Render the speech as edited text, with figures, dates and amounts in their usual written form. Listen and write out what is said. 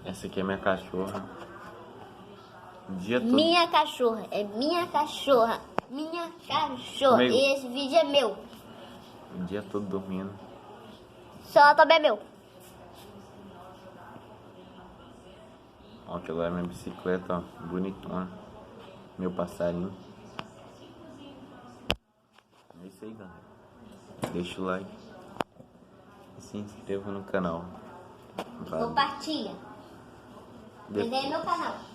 Essa aqui é minha cachorra. O dia todo. Minha cachorra, é minha cachorra. Minha cachorra. Amigo. E esse vídeo é meu. O dia todo dormindo. Só também é meu. Ó, aquela é minha bicicleta, ó. Bonitona. Meu passarinho. É isso aí, galera. Deixa o like. E se inscreva no canal. Valeu. Compartilha. Esse é meu canal.